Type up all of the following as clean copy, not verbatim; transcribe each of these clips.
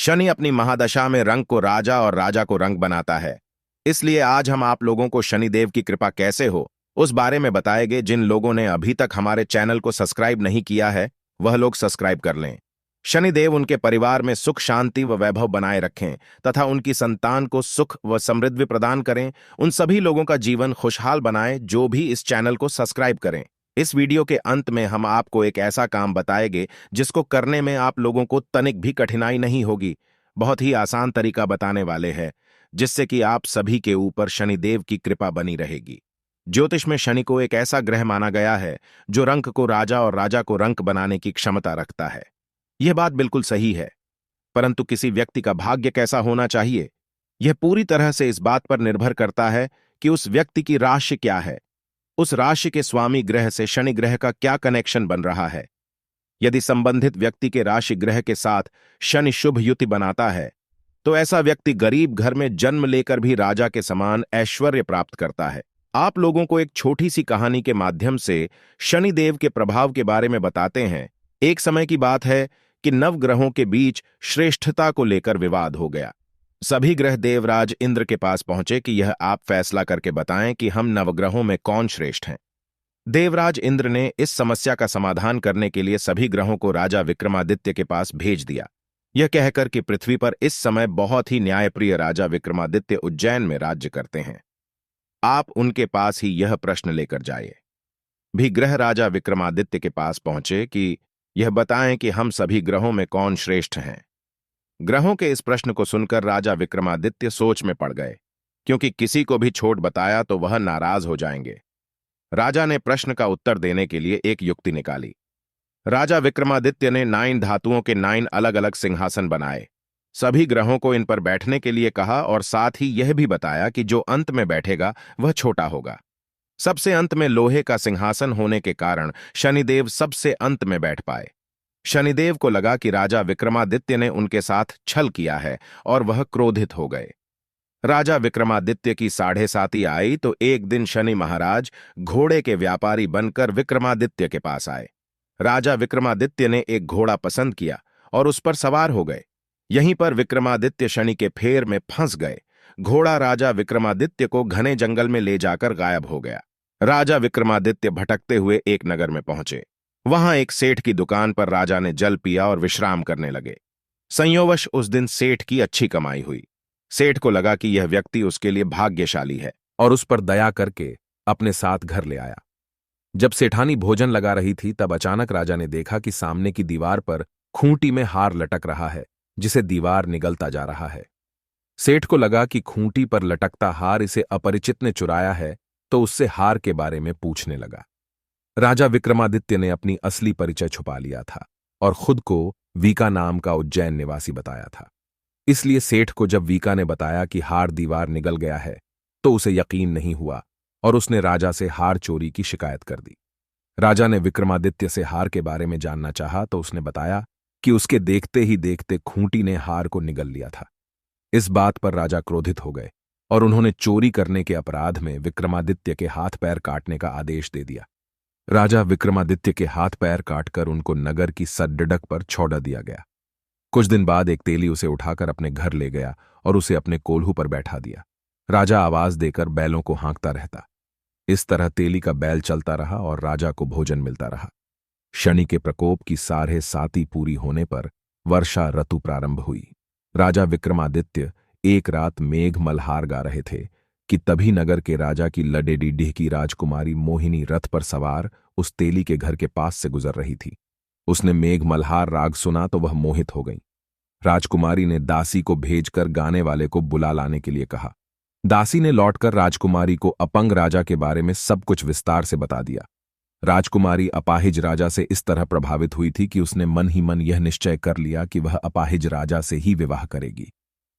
शनि अपनी महादशा में रंग को राजा और राजा को रंग बनाता है। इसलिए आज हम आप लोगों को शनिदेव की कृपा कैसे हो उस बारे में बताएंगे। जिन लोगों ने अभी तक हमारे चैनल को सब्सक्राइब नहीं किया है वह लोग सब्सक्राइब कर लें। शनिदेव उनके परिवार में सुख शांति व वैभव बनाए रखें तथा उनकी संतान को सुख व समृद्धि प्रदान करें। उन सभी लोगों का जीवन खुशहाल बनाएं जो भी इस चैनल को सब्सक्राइब करें। इस वीडियो के अंत में हम आपको एक ऐसा काम बताएंगे जिसको करने में आप लोगों को तनिक भी कठिनाई नहीं होगी। बहुत ही आसान तरीका बताने वाले हैं जिससे कि आप सभी के ऊपर शनिदेव की कृपा बनी रहेगी। ज्योतिष में शनि को एक ऐसा ग्रह माना गया है जो रंक को राजा और राजा को रंक बनाने की क्षमता रखता है। यह बात बिल्कुल सही है, परंतु किसी व्यक्ति का भाग्य कैसा होना चाहिए यह पूरी तरह से इस बात पर निर्भर करता है कि उस व्यक्ति की राशि क्या है, उस राशि के स्वामी ग्रह से शनि ग्रह का क्या कनेक्शन बन रहा है। यदि संबंधित व्यक्ति के राशि ग्रह के साथ शनि शुभ युति बनाता है तो ऐसा व्यक्ति गरीब घर में जन्म लेकर भी राजा के समान ऐश्वर्य प्राप्त करता है। आप लोगों को एक छोटी सी कहानी के माध्यम से शनिदेव के प्रभाव के बारे में बताते हैं। एक समय की बात है कि नवग्रहों के बीच श्रेष्ठता को लेकर विवाद हो गया। सभी ग्रह देवराज इंद्र के पास पहुंचे कि यह आप फैसला करके बताएं कि हम नवग्रहों में कौन श्रेष्ठ हैं। देवराज इंद्र ने इस समस्या का समाधान करने के लिए सभी ग्रहों को राजा विक्रमादित्य के पास भेज दिया, यह कहकर कि पृथ्वी पर इस समय बहुत ही न्यायप्रिय राजा विक्रमादित्य उज्जैन में राज्य करते हैं। आप उनके पास ही यह प्रश्न लेकर जाइए। भी ग्रह राजा विक्रमादित्य के पास पहुंचे कि यह बताएं कि हम सभी ग्रहों में कौन श्रेष्ठ हैं। ग्रहों के इस प्रश्न को सुनकर राजा विक्रमादित्य सोच में पड़ गए, क्योंकि किसी को भी छोट बताया तो वह नाराज हो जाएंगे। राजा ने प्रश्न का उत्तर देने के लिए एक युक्ति निकाली। राजा विक्रमादित्य ने 9 धातुओं के 9 अलग अलग सिंहासन बनाए, सभी ग्रहों को इन पर बैठने के लिए कहा और साथ ही यह भी बताया कि जो अंत में बैठेगा वह छोटा होगा। सबसे अंत में लोहे का सिंहासन होने के कारण शनिदेव सबसे अंत में बैठ पाए। शनिदेव को लगा कि राजा विक्रमादित्य ने उनके साथ छल किया है और वह क्रोधित हो गए। राजा विक्रमादित्य की 7:30 आई तो एक दिन शनि महाराज घोड़े के व्यापारी बनकर विक्रमादित्य के पास आए। राजा विक्रमादित्य ने एक घोड़ा पसंद किया और उस पर सवार हो गए। यहीं पर विक्रमादित्य शनि के फेर में फंस गए। घोड़ा राजा विक्रमादित्य को घने जंगल में ले जाकर गायब हो गया। राजा विक्रमादित्य भटकते हुए एक नगर में पहुंचे। वहां एक सेठ की दुकान पर राजा ने जल पिया और विश्राम करने लगे। संयोगवश उस दिन सेठ की अच्छी कमाई हुई। सेठ को लगा कि यह व्यक्ति उसके लिए भाग्यशाली है और उस पर दया करके अपने साथ घर ले आया। जब सेठानी भोजन लगा रही थी तब अचानक राजा ने देखा कि सामने की दीवार पर खूंटी में हार लटक रहा है जिसे दीवार निगलता जा रहा है। सेठ को लगा कि खूंटी पर लटकता हार इसे अपरिचित ने चुराया है तो उससे हार के बारे में पूछने लगा। राजा विक्रमादित्य ने अपनी असली परिचय छुपा लिया था और खुद को वीका नाम का उज्जैन निवासी बताया था। इसलिए सेठ को जब वीका ने बताया कि हार दीवार निगल गया है तो उसे यकीन नहीं हुआ और उसने राजा से हार चोरी की शिकायत कर दी। राजा ने विक्रमादित्य से हार के बारे में जानना चाहा तो उसने बताया कि उसके देखते ही देखते खूंटी ने हार को निगल लिया था। इस बात पर राजा क्रोधित हो गए और उन्होंने चोरी करने के अपराध में विक्रमादित्य के हाथ पैर काटने का आदेश दे दिया। राजा विक्रमादित्य के हाथ पैर काटकर उनको नगर की सड्डक पर छोड़ दिया गया। कुछ दिन बाद एक तेली उसे उठाकर अपने घर ले गया और उसे अपने कोल्हू पर बैठा दिया। राजा आवाज देकर बैलों को हाँकता रहता। इस तरह तेली का बैल चलता रहा और राजा को भोजन मिलता रहा। शनि के प्रकोप की 7:30 पूरी होने पर वर्षा ऋतु प्रारंभ हुई। राजा विक्रमादित्य एक रात मेघ मल्हार गा रहे थे कि तभी नगर के राजा की लडेडीडीह की राजकुमारी मोहिनी रथ पर सवार उस तेली के घर के पास से गुजर रही थी। उसने मेघ मल्हार राग सुना तो वह मोहित हो गई। राजकुमारी ने दासी को भेजकर गाने वाले को बुला लाने के लिए कहा। दासी ने लौटकर राजकुमारी को अपंग राजा के बारे में सब कुछ विस्तार से बता दिया। राजकुमारी अपाहिज राजा से इस तरह प्रभावित हुई थी कि उसने मन ही मन यह निश्चय कर लिया कि वह अपाहिज राजा से ही विवाह करेगी।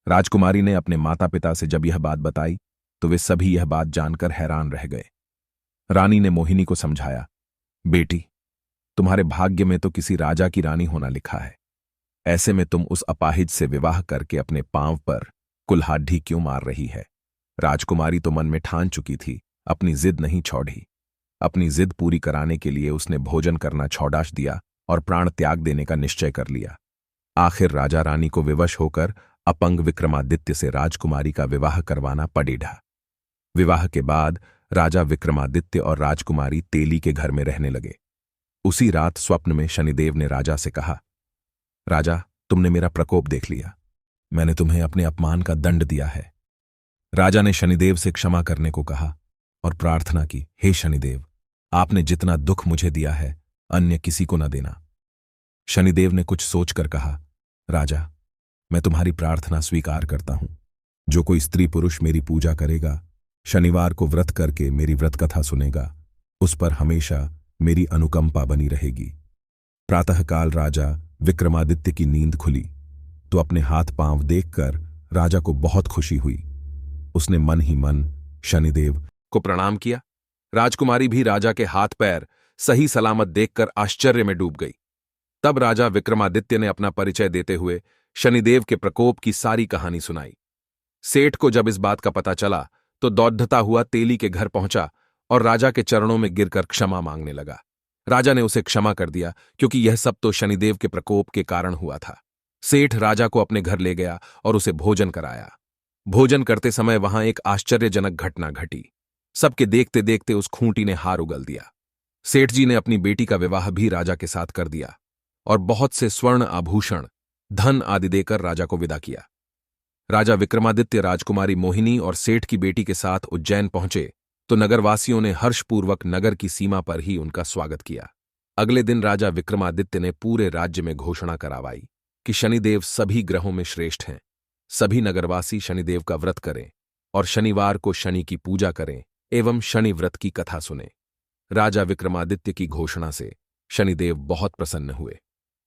राजकुमारी ने अपने माता पिता से जब यह बात बताई तो वे सभी यह बात जानकर हैरान रह गए। रानी ने मोहिनी को समझाया, बेटी, तुम्हारे भाग्य में तो किसी राजा की रानी होना लिखा है। ऐसे में तुम उस अपाहिज से विवाह करके अपने पांव पर कुल्हाड़ी क्यों मार रही है। राजकुमारी तो मन में ठान चुकी थी, अपनी जिद नहीं छोड़ी। अपनी जिद पूरी कराने के लिए उसने भोजन करना छोड़ दिया और प्राण त्याग देने का निश्चय कर लिया। आखिर राजा रानी को विवश होकर अपंग विक्रमादित्य से राजकुमारी का विवाह करवाना पड़ीढ़ा। विवाह के बाद राजा विक्रमादित्य और राजकुमारी तेली के घर में रहने लगे। उसी रात स्वप्न में शनिदेव ने राजा से कहा, राजा, तुमने मेरा प्रकोप देख लिया। मैंने तुम्हें अपने अपमान का दंड दिया है। राजा ने शनिदेव से क्षमा करने को कहा और प्रार्थना की, हे शनिदेव, आपने जितना दुख मुझे दिया है अन्य किसी को न देना। शनिदेव ने कुछ सोचकर कहा, राजा, मैं तुम्हारी प्रार्थना स्वीकार करता हूं। जो कोई स्त्री पुरुष मेरी पूजा करेगा, शनिवार को व्रत करके मेरी व्रत कथा सुनेगा, उस पर हमेशा मेरी अनुकंपा बनी रहेगी। प्रातःकाल राजा विक्रमादित्य की नींद खुली तो अपने हाथ पांव देखकर राजा को बहुत खुशी हुई। उसने मन ही मन शनिदेव को प्रणाम किया। राजकुमारी भी राजा के हाथ पैर सही सलामत देखकर आश्चर्य में डूब गई। तब राजा विक्रमादित्य ने अपना परिचय देते हुए शनिदेव के प्रकोप की सारी कहानी सुनाई। सेठ को जब इस बात का पता चला तो दौड़ता हुआ तेली के घर पहुंचा और राजा के चरणों में गिरकर क्षमा मांगने लगा। राजा ने उसे क्षमा कर दिया क्योंकि यह सब तो शनिदेव के प्रकोप के कारण हुआ था। सेठ राजा को अपने घर ले गया और उसे भोजन कराया। भोजन करते समय वहां एक आश्चर्यजनक घटना घटी। सबके देखते देखते उस खूंटी ने हार उगल दिया। सेठ जी ने अपनी बेटी का विवाह भी राजा के साथ कर दिया और बहुत से स्वर्ण आभूषण, धन आदि देकर राजा को विदा किया। राजा विक्रमादित्य राजकुमारी मोहिनी और सेठ की बेटी के साथ उज्जैन पहुंचे तो नगरवासियों ने हर्षपूर्वक नगर की सीमा पर ही उनका स्वागत किया। अगले दिन राजा विक्रमादित्य ने पूरे राज्य में घोषणा करवाई कि शनिदेव सभी ग्रहों में श्रेष्ठ हैं। सभी नगरवासी शनिदेव का व्रत करें और शनिवार को शनि की पूजा करें एवं शनि व्रत की कथा सुनें। राजा विक्रमादित्य की घोषणा से शनिदेव बहुत प्रसन्न हुए।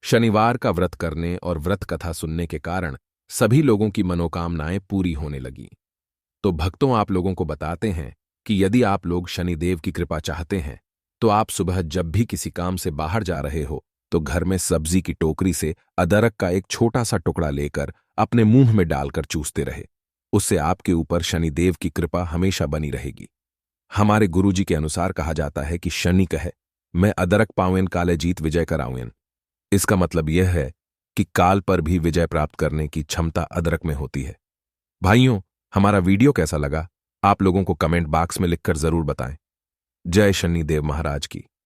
शनिवार का व्रत करने और व्रत कथा सुनने के कारण सभी लोगों की मनोकामनाएं पूरी होने लगी। तो भक्तों, आप लोगों को बताते हैं कि यदि आप लोग शनिदेव की कृपा चाहते हैं तो आप सुबह जब भी किसी काम से बाहर जा रहे हो तो घर में सब्जी की टोकरी से अदरक का एक छोटा सा टुकड़ा लेकर अपने मुंह में डालकर चूसते रहे। उससे आपके ऊपर शनिदेव की कृपा हमेशा बनी रहेगी। हमारे गुरुजी के अनुसार कहा जाता है कि शनि कहे, मैं अदरक पावेन काले जीत विजय करावेन। इसका मतलब यह है कि काल पर भी विजय प्राप्त करने की क्षमता अदरक में होती है। भाइयों, हमारा वीडियो कैसा लगा आप लोगों को कमेंट बॉक्स में लिखकर जरूर बताएं। जय शनिदेव महाराज की।